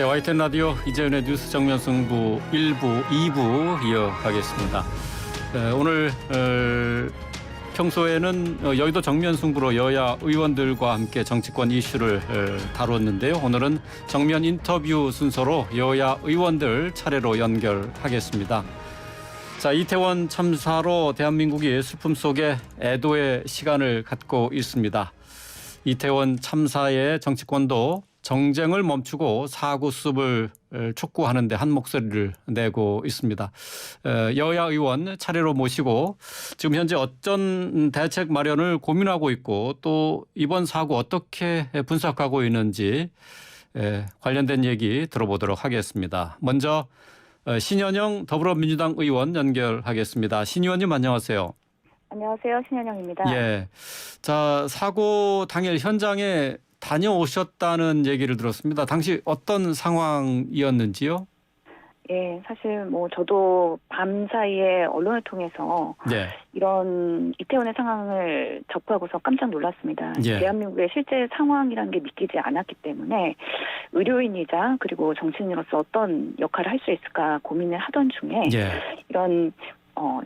네, YTN 라디오 이재윤의 뉴스 정면 승부 1부, 2부 이어가겠습니다. 오늘 평소에는 여의도 정면 승부로 여야 의원들과 함께 정치권 이슈를 다뤘는데요. 오늘은 정면 인터뷰 순서로 여야 의원들 차례로 연결하겠습니다. 자, 이태원 참사로 대한민국이 슬픔 속에 애도의 시간을 갖고 있습니다. 이태원 참사의 정치권도 정쟁을 멈추고 사고수습을 촉구하는 데 한 목소리를 내고 있습니다. 여야 의원 차례로 모시고 지금 현재 어떤 대책 마련을 고민하고 있고 또 이번 사고 어떻게 분석하고 있는지 관련된 얘기 들어보도록 하겠습니다. 먼저 신현영 더불어민주당 의원 연결하겠습니다. 신 의원님 안녕하세요. 안녕하세요. 신현영입니다. 예. 자, 사고 당일 현장에 다녀오셨다는 얘기를 들었습니다. 당시 어떤 상황이었는지요? 예, 사실 저도 밤 사이에 언론을 통해서 네. 이런 이태원의 상황을 접하고서 깜짝 놀랐습니다. 예. 대한민국의 실제 상황이라는 게 믿기지 않았기 때문에 의료인이자 그리고 정치인으로서 어떤 역할을 할 수 있을까 고민을 하던 중에 예. 이런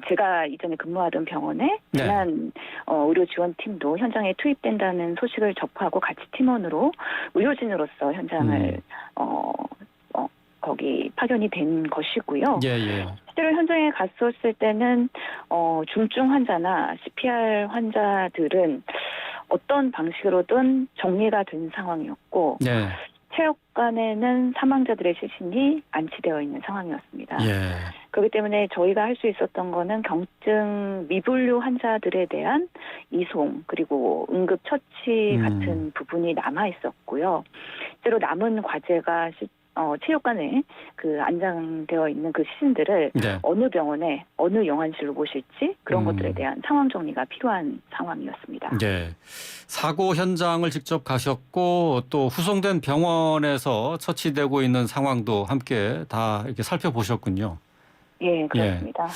제가 이전에 근무하던 병원에 네. 재난 의료 지원팀도 현장에 투입된다는 소식을 접하고 같이 팀원으로 의료진으로서 현장을 거기 파견이 된 것이고요. 예, 예. 실제로 현장에 갔었을 때는 중증 환자나 CPR 환자들은 어떤 방식으로든 정리가 된 상황이었고 네. 체육관에는 사망자들의 시신이 안치되어 있는 상황이었습니다. 예. 그렇기 때문에 저희가 할 수 있었던 거는 경증 미분류 환자들에 대한 이송 그리고 응급 처치 같은 부분이 남아 있었고요. 실제로 남은 과제가 체육관에 안장되어 있는 그 시신들을 네. 어느 병원에 어느 영안실로 모실지 그런 것들에 음. 대한 상황 정리가 필요한 상황이었습니다. 예. 사고 현장을 직접 가셨고 또 후송된 병원에서 처치되고 있는 상황도 함께 다 이렇게 살펴보셨군요. 예, 그렇습니다.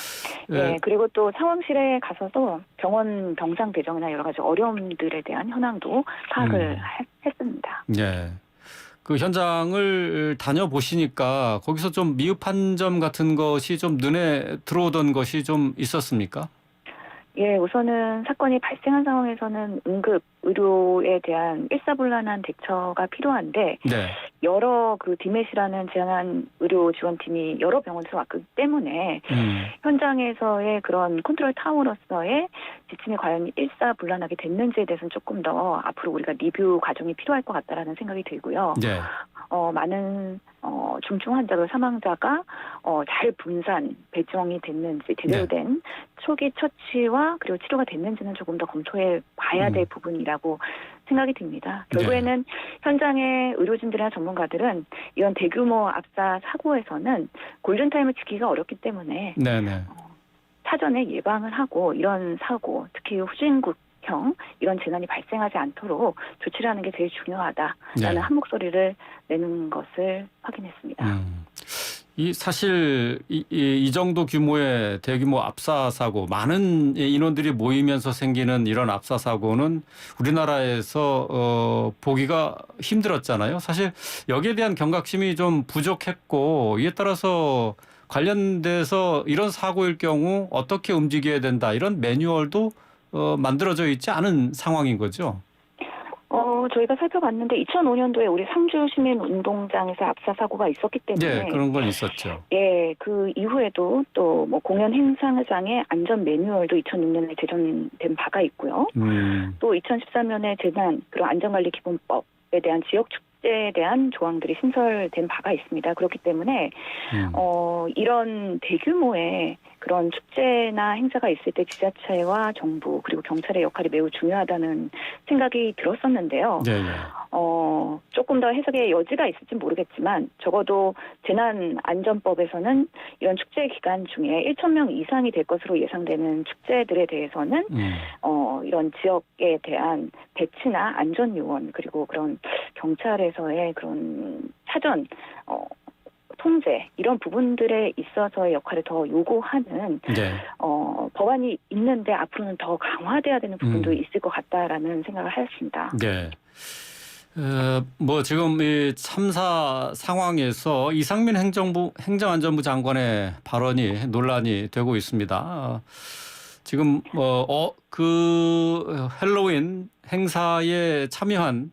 예, 그리고 또 상황실에 가서도 병원 병상 배정이나 여러 가지 어려움들에 대한 현황도 파악을 했습니다. 예. 그 현장을 다녀보시니까 거기서 좀 미흡한 점 같은 것이 좀 눈에 들어오던 것이 좀 있었습니까? 예, 우선은 사건이 발생한 상황에서는 응급 의료에 대한 일사불란한 대처가 필요한데 네. 여러 디맷이라는 재난 의료 지원팀이 여러 병원에서 왔기 때문에 현장에서의 그런 컨트롤 타워로서의 지침이 과연 일사불란하게 됐는지에 대해서는 조금 더 앞으로 우리가 리뷰 과정이 필요할 것 같다라는 생각이 들고요. 네. 많은 중증 환자로 사망자가 잘 분산 배정이 됐는지 제대로 된 초기 처치와 그리고 치료가 됐는지는 조금 더 검토해 봐야 될 부분이라고 생각이 듭니다. 결국에는 현장의 의료진들이나 전문가들은 이런 대규모 압사 사고에서는 골든타임을 지키기가 어렵기 때문에 네네. 사전에 예방을 하고 이런 사고, 특히 후진국형 이런 재난이 발생하지 않도록 조치를 하는 게 제일 중요하다라는 한 목소리를 내는 것을 확인했습니다. 사실 이 정도 규모의 대규모 압사 사고, 많은 인원들이 모이면서 생기는 이런 압사 사고는 우리나라에서 보기가 힘들었잖아요. 사실 여기에 대한 경각심이 좀 부족했고 이에 따라서 관련돼서 이런 사고일 경우 어떻게 움직여야 된다 이런 매뉴얼도 만들어져 있지 않은 상황인 거죠. 저희가 살펴봤는데 2005년도에 우리 상주 시민운동장에서 압사 사고가 있었기 때문에 그런 건 있었죠. 예, 그 이후에도 또 공연 행사장의 안전 매뉴얼도 2006년에 제정된 바가 있고요. 또 2013년에 재난 그리고 안전관리 기본법에 대한 지역 축제에 대한 조항들이 신설된 바가 있습니다. 그렇기 때문에 이런 대규모의 그런 축제나 행사가 있을 때 지자체와 정부 그리고 경찰의 역할이 매우 중요하다는 생각이 들었었는데요. 네. 조금 더 해석의 여지가 있을지 모르겠지만 적어도 재난안전법에서는 이런 축제 기간 중에 1,000명 이상이 될 것으로 예상되는 축제들에 대해서는 이런 지역에 대한 배치나 안전요원 그리고 그런 경찰에서의 그런 사전 통제 이런 부분들에 있어서의 역할을 더 요구하는 법안이 있는데 앞으로는 더 강화돼야 되는 부분도 있을 것 같다라는 생각을 하였습니다. 네. 뭐 지금 이 참사 상황에서 이상민 행정안전부 장관의 발언이 논란이 되고 있습니다. 지금 그 헬로윈 행사에 참여한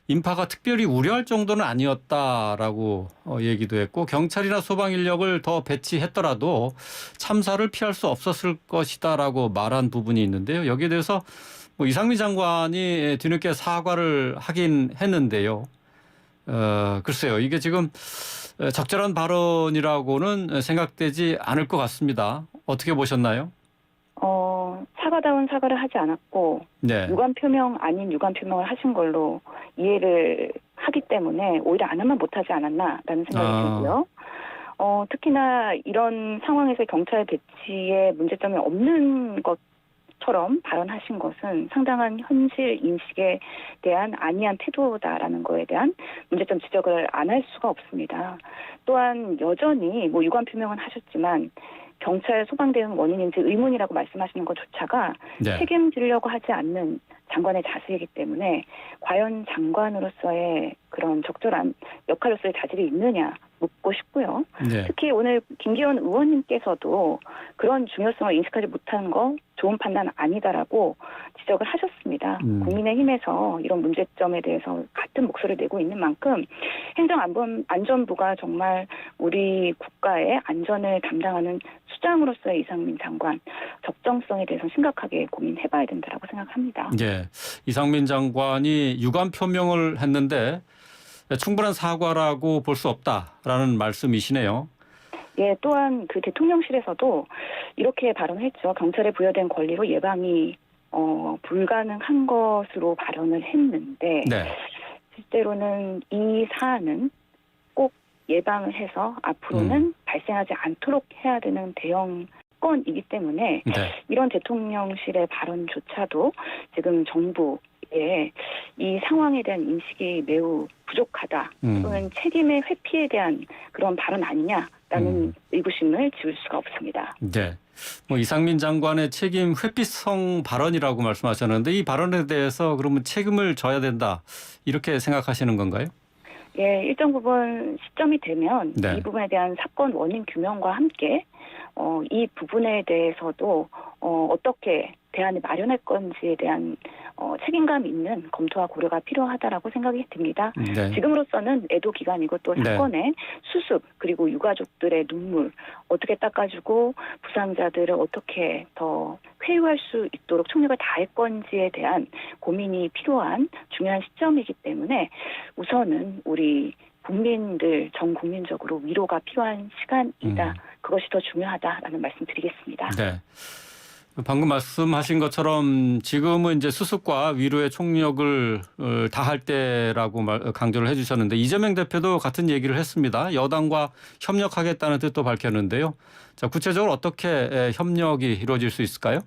인파가 특별히 우려할 정도는 아니었다라고 얘기도 했고, 경찰이나 소방 인력을 더 배치했더라도 참사를 피할 수 없었을 것이다라고 말한 부분이 있는데요. 여기에 대해서 뭐 이상민 장관이 뒤늦게 사과를 하긴 했는데요. 글쎄요, 이게 지금 적절한 발언이라고는 생각되지 않을 것 같습니다. 어떻게 보셨나요? 사과다운 사과를 하지 않았고, 네. 유감 표명 아닌 유감 표명을 하신 걸로 이해를 하기 때문에 오히려 안 하면 못하지 않았나라는 생각이 들고요. 특히나 이런 상황에서 경찰 배치에 문제점이 없는 것처럼 발언하신 것은 상당한 현실 인식에 대한 안이한 태도다라는 거에 대한 문제점 지적을 안 할 수가 없습니다. 또한 여전히 뭐 유감 표명은 하셨지만 경찰 소방 대응 원인인지 의문이라고 말씀하시는 것조차가 네. 책임지려고 하지 않는 장관의 자세이기 때문에 과연 장관으로서의 그런 적절한 역할로서의 자질이 있느냐 묻고 싶고요. 네. 특히 오늘 김기현 의원님께서도 그런 중요성을 인식하지 못하는 거 좋은 판단 아니다라고 지적을 하셨습니다. 국민의힘에서 이런 문제점에 대해서 같은 목소리를 내고 있는 만큼 행정안전부가 정말 우리 국가의 안전을 담당하는 수장으로서의 이상민 장관 적정성에 대해서 심각하게 고민해봐야 된다라고 생각합니다. 네. 이상민 장관이 유감 표명을 했는데 충분한 사과라고 볼 수 없다라는 말씀이시네요. 예, 또한 그 대통령실에서도 이렇게 발언했죠. 경찰에 부여된 권리로 예방이 불가능한 것으로 발언을 했는데 네. 실제로는 이 사안은 꼭 예방을 해서 앞으로는 발생하지 않도록 해야 되는 대형 건이기 때문에 네. 이런 대통령실의 발언조차도 지금 정부의 이 상황에 대한 인식이 매우 부족하다 또는 책임의 회피에 대한 그런 발언 아니냐라는 의구심을 지울 수가 없습니다. 네. 뭐 이상민 장관의 책임 회피성 발언이라고 말씀하셨는데 이 발언에 대해서 그러면 책임을 져야 된다 이렇게 생각하시는 건가요? 예, 일정 부분 시점이 되면 네. 이 부분에 대한 사건 원인 규명과 함께 이 부분에 대해서도 어떻게 대안을 마련할 건지에 대한 책임감 있는 검토와 고려가 필요하다라고 생각이 듭니다. 네. 지금으로서는 애도 기간이고 또 네. 사건의 수습 그리고 유가족들의 눈물 어떻게 닦아주고 부상자들을 어떻게 더 회유할 수 있도록 총력을 다할 건지에 대한 고민이 필요한 중요한 시점이기 때문에 우선은 우리 국민들 전 국민적으로 위로가 필요한 시간이다. 그것이 더 중요하다라는 말씀 드리겠습니다. 네. 방금 말씀하신 것처럼 지금은 이제 수습과 위로의 총력을 다할 때라고 강조를 해주셨는데 이재명 대표도 같은 얘기를 했습니다. 여당과 협력하겠다는 뜻도 밝혔는데요. 자, 구체적으로 어떻게 협력이 이루어질 수 있을까요?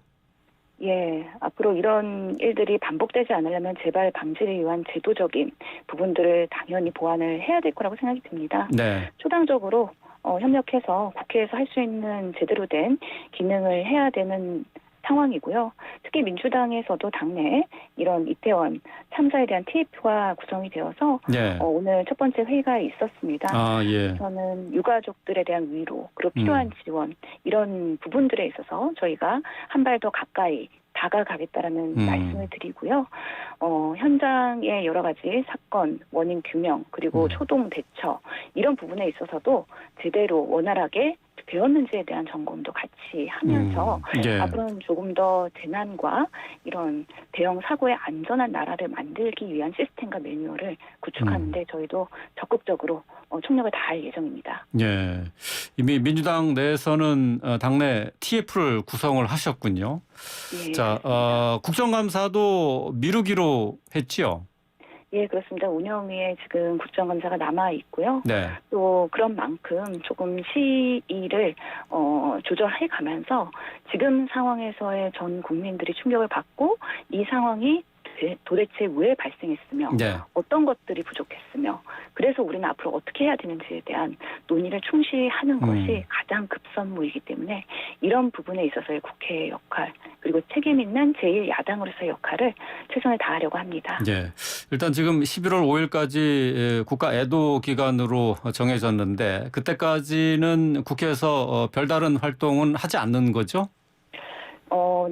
예, 앞으로 이런 일들이 반복되지 않으려면 재발 방지를 위한 제도적인 부분들을 당연히 보완을 해야 될 거라고 생각이 듭니다. 네. 초당적으로 협력해서 국회에서 할 수 있는 제대로 된 기능을 해야 되는 상황이고요. 특히 민주당에서도 당내 이런 이태원 참사에 대한 TF가 구성이 되어서 네. 오늘 첫 번째 회의가 있었습니다. 아, 예. 저는 유가족들에 대한 위로 그리고 필요한 지원 이런 부분들에 있어서 저희가 한 발 더 가까이 다가가겠다라는 말씀을 드리고요. 현장의 여러 가지 사건, 원인 규명, 그리고 초동 대처 이런 부분에 있어서도 제대로 원활하게 되었는지에 대한 점검도 같이 하면서 예. 앞으로는 조금 더 재난과 이런 대형 사고의 안전한 나라를 만들기 위한 시스템과 매뉴얼을 구축하는데 저희도 적극적으로 총력을 다할 예정입니다. 예. 이미 민주당 내에서는 당내 TF를 구성을 하셨군요. 예, 자, 국정감사도 미루기로 했지요. 예, 그렇습니다. 운영위에 지금 국정감사가 남아 있고요. 네. 또 그런 만큼 조금 시일을 조절해 가면서 지금 상황에서의 전 국민들이 충격을 받고 이 상황이 도대체 왜 발생했으며 네. 어떤 것들이 부족했으며 그래서 우리는 앞으로 어떻게 해야 되는지에 대한 논의를 충실히 하는 것이 가장 급선무이기 때문에 이런 부분에 있어서의 국회의 역할 그리고 책임 있는 제1야당으로서의 역할을 최선을 다하려고 합니다. 예. 일단 지금 11월 5일까지 국가 애도 기간으로 정해졌는데 그때까지는 국회에서 별다른 활동은 하지 않는 거죠?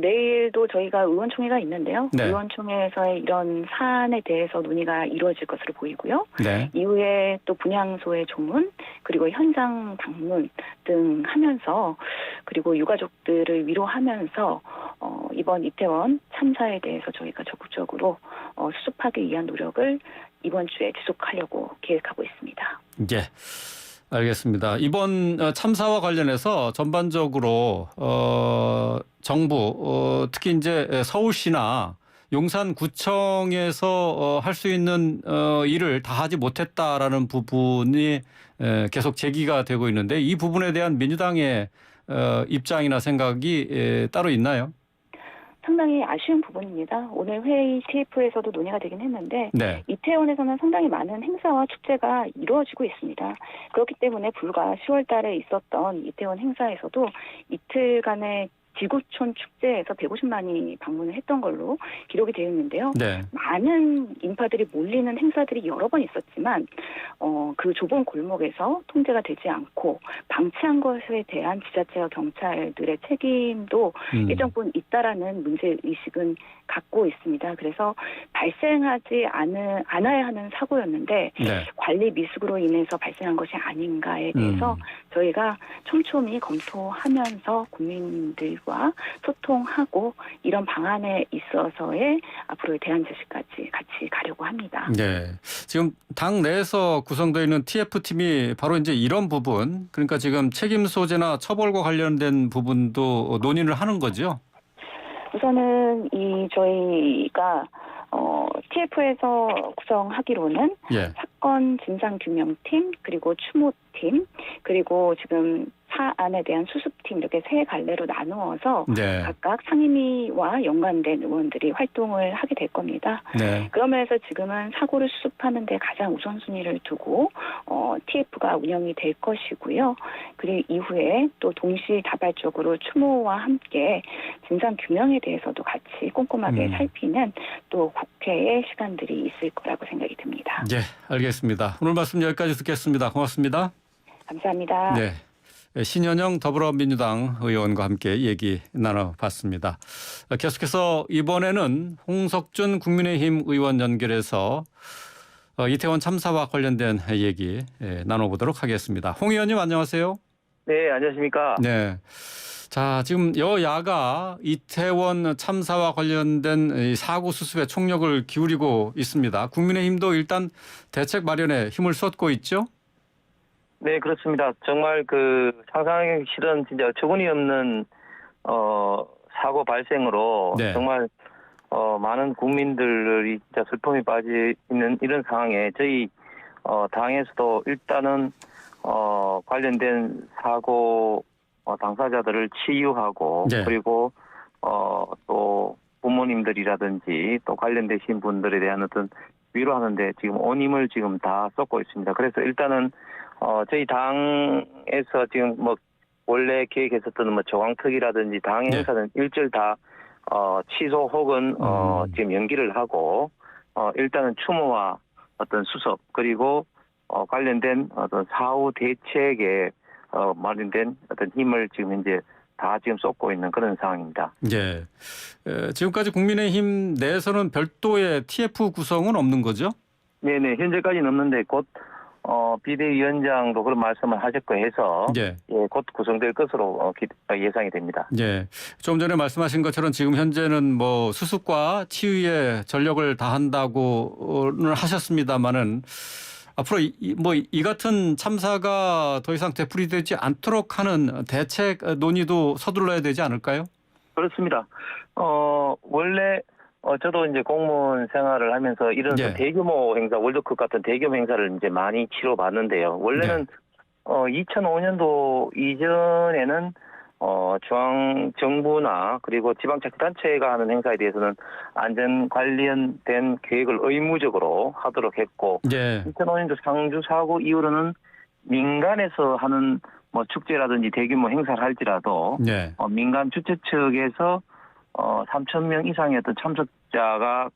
내일도 저희가 의원총회가 있는데요. 네. 의원총회에서의 이런 사안에 대해서 논의가 이루어질 것으로 보이고요. 네. 이후에 또 분향소의 조문 그리고 현장 방문 등 하면서 그리고 유가족들을 위로하면서 이번 이태원 참사에 대해서 저희가 적극적으로 수습하기 위한 노력을 이번 주에 지속하려고 계획하고 있습니다. 예. 알겠습니다. 이번 참사와 관련해서 전반적으로 정부 특히 이제 서울시나 용산구청에서 할 수 있는 일을 다 하지 못했다라는 부분이 계속 제기가 되고 있는데 이 부분에 대한 민주당의 입장이나 생각이 따로 있나요? 상당히 아쉬운 부분입니다. 오늘 회의 TF에서도 논의가 되긴 했는데 네. 이태원에서는 상당히 많은 행사와 축제가 이루어지고 있습니다. 그렇기 때문에 불과 10월 달에 있었던 이태원 행사에서도 이틀간의 지구촌 축제에서 150만이 방문을 했던 걸로 기록이 되어 있는데요. 네. 많은 인파들이 몰리는 행사들이 여러 번 있었지만 그 좁은 골목에서 통제가 되지 않고 방치한 것에 대한 지자체와 경찰들의 책임도 일정 부분 있다라는 문제의식은 갖고 있습니다. 그래서 발생하지 않아야 하는 사고였는데 네. 관리 미숙으로 인해서 발생한 것이 아닌가에 대해서 저희가 촘촘히 검토하면서 국민들과 소통하고 이런 방안에 있어서의 앞으로의 대안 제시까지 같이 가려고 합니다. 네. 지금 당 내에서 구성되어 있는 TF팀이 바로 이제 이런 부분, 그러니까 지금 책임 소재나 처벌과 관련된 부분도 논의를 하는 거죠? 우선은 저희가 TF에서 구성하기로는 예. 사건 진상규명팀 그리고 추모팀 그리고 지금 사안에 대한 수습팀 이렇게 세 갈래로 나누어서 네. 각각 상임위와 연관된 의원들이 활동을 하게 될 겁니다. 네. 그러면서 지금은 사고를 수습하는 데 가장 우선순위를 두고 TF가 운영이 될 것이고요. 그리고 이후에 또 동시다발적으로 추모와 함께 진상규명에 대해서도 같이 꼼꼼하게 살피는 또 국회의 시간들이 있을 거라고 생각이 듭니다. 예, 알겠습니다. 오늘 말씀 여기까지 듣겠습니다. 고맙습니다. 감사합니다. 네. 신현영 더불어민주당 의원과 함께 얘기 나눠봤습니다. 계속해서 이번에는 홍석준 국민의힘 의원 연결해서 이태원 참사와 관련된 얘기 나눠보도록 하겠습니다. 홍 의원님 안녕하세요. 네, 안녕하십니까. 네. 자, 지금 여야가 이태원 참사와 관련된 사고 수습에 총력을 기울이고 있습니다. 국민의힘도 일단 대책 마련에 힘을 쏟고 있죠? 네, 그렇습니다. 정말 상상하기 싫은 진짜 어처구니 없는 사고 발생으로 네. 정말 많은 국민들이 진짜 슬픔이 빠져 있는 이런 상황에 저희 당에서도 일단은 관련된 사고 당사자들을 치유하고 네. 그리고 또 부모님들이라든지 또 관련되신 분들에 대한 어떤 위로하는데 지금 온 힘을 지금 다 쏟고 있습니다. 그래서 일단은 저희 당에서 지금 원래 계획했었던 조강특위라든지 당 행사는 일절 다 취소 혹은 지금 연기를 하고 일단은 추모와 어떤 수습 그리고 관련된 어떤 사후 대책에 마련된 어떤 힘을 지금 현재 다 지금 쏟고 있는 그런 상황입니다. 예. 지금까지 국민의힘 내에서는 별도의 TF 구성은 없는 거죠? 네네. 현재까지는 없는데 곧 비대위원장도 그런 말씀을 하셨고 해서 예. 곧 구성될 것으로 예상이 됩니다. 예. 좀 전에 말씀하신 것처럼 지금 현재는 수습과 치유에 전력을 다한다고는 하셨습니다마는 앞으로 이 같은 참사가 더 이상 되풀이되지 않도록 하는 대책 논의도 서둘러야 되지 않을까요? 그렇습니다. 원래 저도 이제 공무원 생활을 하면서 이런 예. 대규모 행사, 월드컵 같은 대규모 행사를 이제 많이 치러봤는데요. 원래는 2005년도 이전에는 중앙 정부나 그리고 지방자치단체가 하는 행사에 대해서는 안전 관련된 계획을 의무적으로 하도록 했고, 예. 2005년도 상주 사고 이후로는 민간에서 하는 뭐 축제라든지 대규모 행사를 할지라도 예. 민간 주최 측에서 3,000명 이상의 어떤 참석자가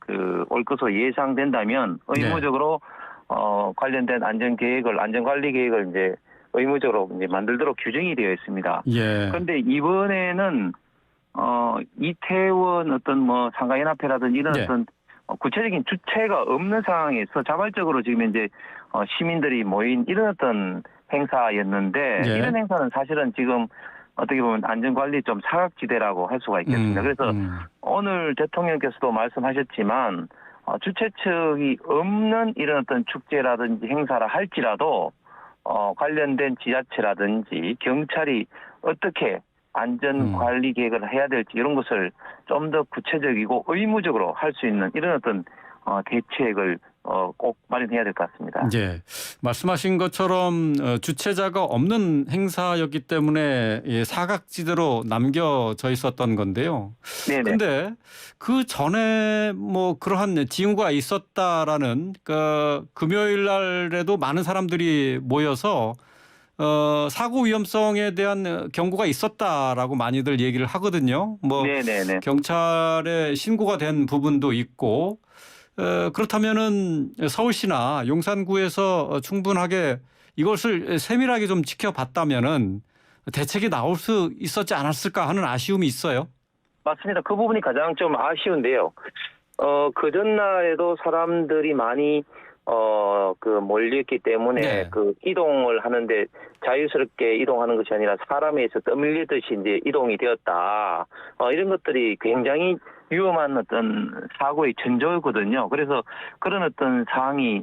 올 것으로 예상된다면 의무적으로 관련된 안전관리 계획을 이제 의무적으로 이제 만들도록 규정이 되어 있습니다. 예. 그런데 이번에는 이태원 어떤 뭐 상가연합회라든지 이런 예. 어떤 구체적인 주체가 없는 상황에서 자발적으로 지금 이제 시민들이 모인 이런 어떤 행사였는데, 예. 이런 행사는 사실은 지금 어떻게 보면 안전관리 좀 사각지대라고 할 수가 있겠습니다. 그래서 오늘 대통령께서도 말씀하셨지만 주최 측이 없는 이런 어떤 축제라든지 행사라 할지라도 관련된 지자체라든지 경찰이 어떻게 안전관리 계획을 해야 될지 이런 것을 좀 더 구체적이고 의무적으로 할 수 있는 이런 어떤 대책을 꼭 마련해야 될 것 같습니다. 예. 말씀하신 것처럼 주최자가 없는 행사였기 때문에 사각지대로 남겨져 있었던 건데요. 네네. 근데 그 전에 뭐 그러한 징후가 있었다라는 금요일 날에도 많은 사람들이 모여서 사고 위험성에 대한 경고가 있었다라고 많이들 얘기를 하거든요. 뭐 네네네. 경찰에 신고가 된 부분도 있고, 그렇다면은 서울시나 용산구에서 충분하게 이것을 세밀하게 좀 지켜봤다면은 대책이 나올 수 있었지 않았을까 하는 아쉬움이 있어요. 맞습니다. 그 부분이 가장 좀 아쉬운데요. 그 전날에도 사람들이 많이 몰렸기 때문에 네. 이동을 하는데 자유스럽게 이동하는 것이 아니라 사람에 의해서 떠밀리듯이 이제 이동이 되었다. 이런 것들이 굉장히 위험한 어떤 사고의 전조거든요. 그래서 그런 어떤 상황이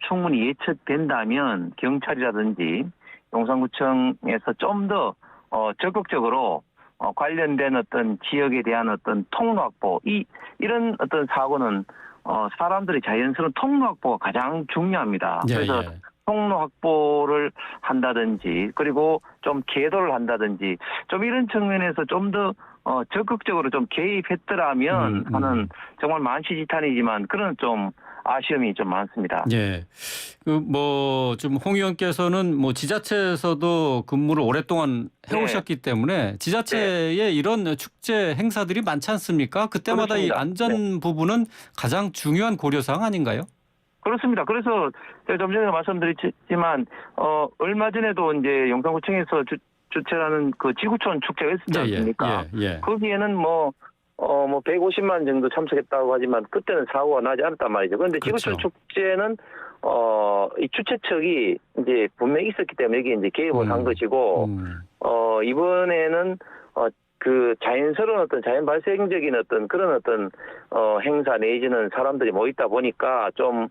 충분히 예측된다면 경찰이라든지 용산구청에서 좀 더 적극적으로 관련된 어떤 지역에 대한 어떤 통로 확보, 이런 어떤 사고는 사람들이 자연스러운 통로 확보가 가장 중요합니다. 예, 그래서 예. 통로 확보를 한다든지 그리고 좀 계도를 한다든지 좀 이런 측면에서 좀 더 적극적으로 좀 개입했더라면 하는 정말 만시지탄이지만 그런 좀 아쉬움이 좀 많습니다. 예. 지금 홍 의원께서는 뭐 지자체에서도 근무를 오랫동안 해오셨기 때문에 지자체에 이런 축제 행사들이 많지 않습니까? 그때마다 이 그렇습니다. 안전 부분은 가장 중요한 고려사항 아닌가요? 그렇습니다. 그래서 제가 좀 전에 말씀드렸지만 얼마 전에도 이제 용산구청에서 주최하는 그 지구촌 축제가 있었지 않습니까? 예. 거기에는 뭐 150만 정도 참석했다고 하지만 그때는 사고가 나지 않았단 말이죠. 그런데 그렇죠. 지구촌 축제는 이 주최 측이 이제 분명히 있었기 때문에 여기 이제 개입을 한 것이고 이번에는 그 자연스러운 어떤 자연 발생적인 어떤 그런 어떤 행사 내지는 사람들이 모이다 보니까 좀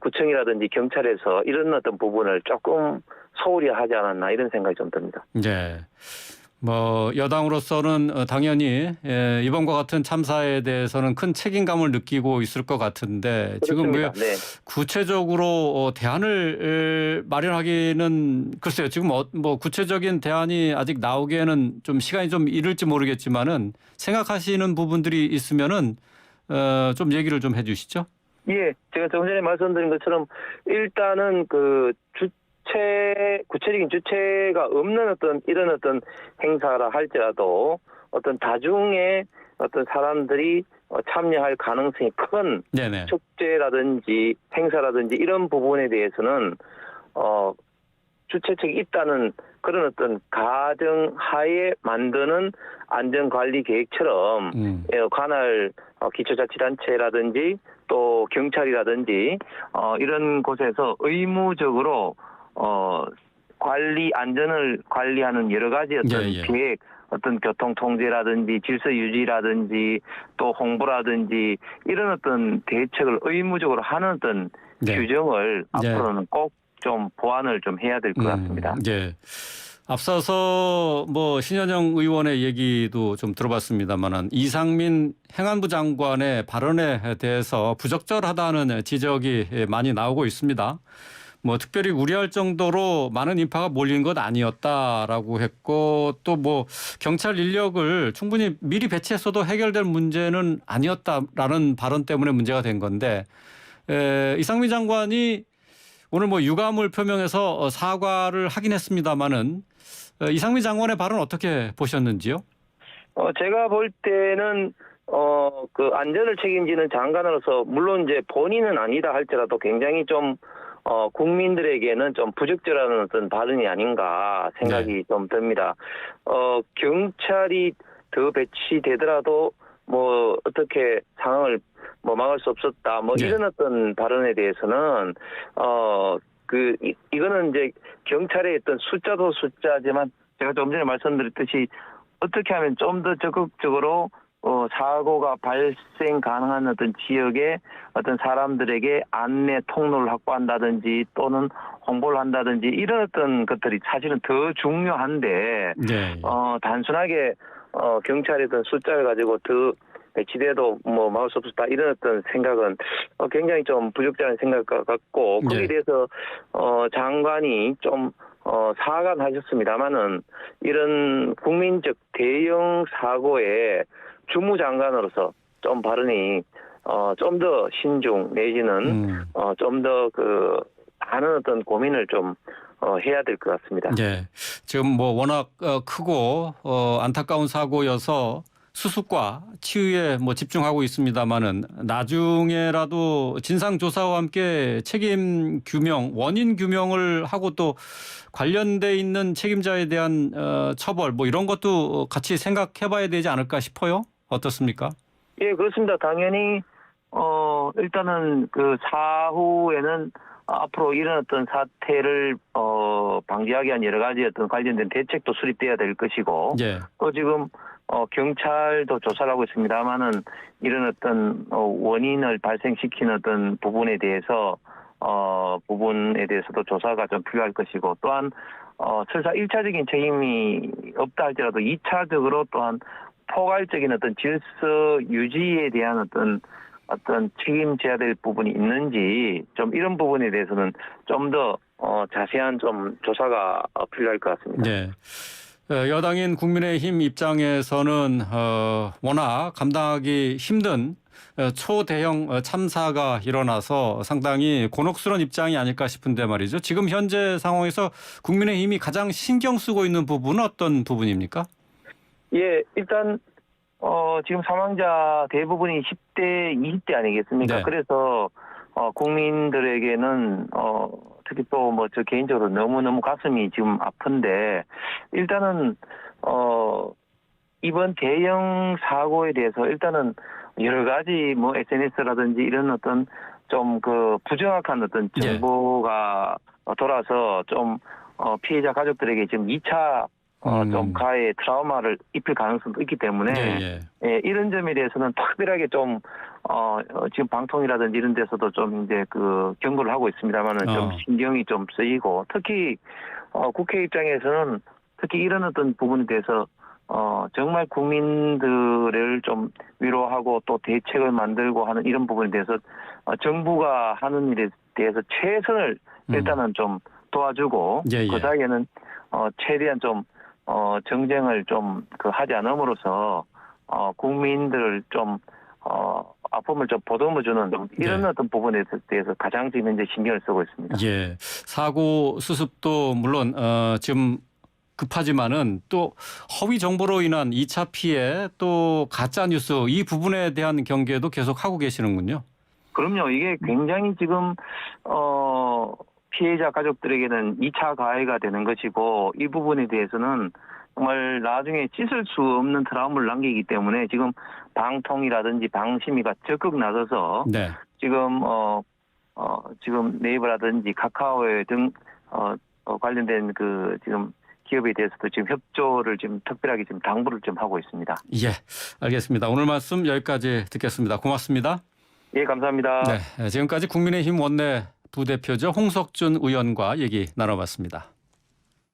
구청이라든지 경찰에서 이런 어떤 부분을 조금 소홀히 하지 않았나 이런 생각이 좀 듭니다. 네. 뭐 여당으로서는 당연히 이번과 같은 참사에 대해서는 큰 책임감을 느끼고 있을 것 같은데 지금 그렇습니다. 네. 구체적으로 대안을 마련하기는 글쎄요. 지금 뭐 구체적인 대안이 아직 나오기에는 좀 시간이 좀 이를지 모르겠지만은 생각하시는 부분들이 있으면은 좀 얘기를 좀 해주시죠. 예, 제가 조금 전에 말씀드린 것처럼 일단은 구체적인 주체가 없는 어떤 이런 어떤 행사라 할지라도 어떤 다중의 어떤 사람들이 참여할 가능성이 큰 네네. 축제라든지 행사라든지 이런 부분에 대해서는 주최 측이 있다는 그런 어떤 가정하에 만드는 안전관리 계획처럼 관할 기초자치단체라든지 또 경찰이라든지 이런 곳에서 의무적으로 안전을 관리하는 여러 가지 어떤 계획, 어떤 교통 통제라든지 질서 유지라든지 또 홍보라든지 이런 어떤 대책을 의무적으로 하는 어떤 규정을 앞으로는 꼭 좀 보완을 좀 해야 될 것 같습니다. 네. 앞서서 뭐 신현영 의원의 얘기도 좀 들어봤습니다만은 이상민 행안부 장관의 발언에 대해서 부적절하다는 지적이 많이 나오고 있습니다. 뭐 특별히 우려할 정도로 많은 인파가 몰린 것 아니었다라고 했고 또 뭐 경찰 인력을 충분히 미리 배치했어도 해결될 문제는 아니었다라는 발언 때문에 문제가 된 건데 이상민 장관이 오늘 뭐 유감을 표명해서 사과를 하긴 했습니다마는 이상민 장관의 발언 어떻게 보셨는지요? 제가 볼 때는 그 안전을 책임지는 장관으로서 물론 이제 본인은 아니다 할지라도 굉장히 좀 국민들에게는 좀 부적절한 어떤 발언이 아닌가 생각이 좀 듭니다. 경찰이 더 배치되더라도 뭐 어떻게 상황을 뭐 막을 수 없었다 뭐 이런 어떤 발언에 대해서는 이거는 이제 경찰의 어떤 숫자도 숫자지만 제가 좀 전에 말씀드렸듯이 어떻게 하면 좀 더 적극적으로 사고가 발생 가능한 어떤 지역에 어떤 사람들에게 안내 통로를 확보한다든지 또는 홍보를 한다든지 이런 어떤 것들이 사실은 더 중요한데 단순하게 경찰의 어떤 숫자를 가지고 더 배치돼도 뭐 막을 수 없었다 이런 어떤 생각은 굉장히 좀 부적절한 생각 같고 거기에 대해서 장관이 좀 사과는 하셨습니다만은 이런 국민적 대형 사고에 주무장관으로서 좀 발언이 좀 더 신중 내지는 좀 더 많은 어떤 고민을 좀 해야 될 것 같습니다. 네, 지금 뭐 워낙 크고 안타까운 사고여서 수습과 치유에 뭐 집중하고 있습니다만은 나중에라도 진상 조사와 함께 책임 규명, 원인 규명을 하고 또 관련돼 있는 책임자에 대한 처벌 뭐 이런 것도 같이 생각해봐야 되지 않을까 싶어요. 어떻습니까? 예, 그렇습니다. 당연히 일단은 그 사후에는 앞으로 이런 어떤 사태를 방지하기 위한 여러 가지 어떤 관련된 대책도 수립돼야 될 것이고 또 지금 경찰도 조사를 하고 있습니다만은 이런 어떤 원인을 발생시키는 어떤 부분에 대해서도 조사가 좀 필요할 것이고 또한 설사 1차적인 책임이 없다 할지라도 2차적으로 또한 포괄적인 어떤 질서 유지에 대한 어떤 책임져야 될 부분이 있는지 좀 이런 부분에 대해서는 좀 더 자세한 좀 조사가 필요할 것 같습니다. 네. 여당인 국민의힘 입장에서는 워낙 감당하기 힘든 초대형 참사가 일어나서 상당히 곤혹스러운 입장이 아닐까 싶은데 말이죠. 지금 현재 상황에서 국민의힘이 가장 신경 쓰고 있는 부분은 어떤 부분입니까? 예, 일단 지금 사망자 대부분이 10대, 20대 아니겠습니까? 그래서 국민들에게는 특히 또 뭐 저 개인적으로 너무너무 가슴이 지금 아픈데 일단은 이번 대형 사고에 대해서 일단은 여러 가지 뭐 SNS라든지 이런 어떤 좀 부정확한 어떤 정보가 돌아서 좀 피해자 가족들에게 지금 2차 좀 가해 트라우마를 입힐 가능성도 있기 때문에 이런 점에 대해서는 특별하게 좀 지금 방통이라든지 이런 데서도 좀 이제 경고를 하고 있습니다만은 좀 신경이 좀 쓰이고 특히 국회 입장에서는 특히 이런 어떤 부분에 대해서 정말 국민들을 좀 위로하고 또 대책을 만들고 하는 이런 부분에 대해서 정부가 하는 일에 대해서 최선을 일단은 좀 도와주고 그 사이에는 최대한 좀 정쟁을 좀 하지 않음으로써 국민들을 좀 아픔을 좀 보듬어주는 이런 어떤 부분에 대해서 가장 지금 이제 신경을 쓰고 있습니다. 예, 사고 수습도 물론 지금 급하지만은 또 허위 정보로 인한 2차 피해 또 가짜 뉴스 이 부분에 대한 경계도 계속 하고 계시는군요. 그럼요. 이게 굉장히 지금 피해자 가족들에게는 2차 가해가 되는 것이고 이 부분에 대해서는 정말 나중에 씻을 수 없는 트라우마를 남기기 때문에 지금 방통이라든지 방심위가 적극 나서서 지금 지금 네이버라든지 카카오의 등 관련된 지금 기업에 대해서도 지금 협조를 지금 특별하게 지금 당부를 좀 하고 있습니다. 예, 알겠습니다. 오늘 말씀 여기까지 듣겠습니다. 고맙습니다. 예, 감사합니다. 네, 지금까지 국민의힘 원내 부대표죠 홍석준 의원과 얘기 나눠봤습니다.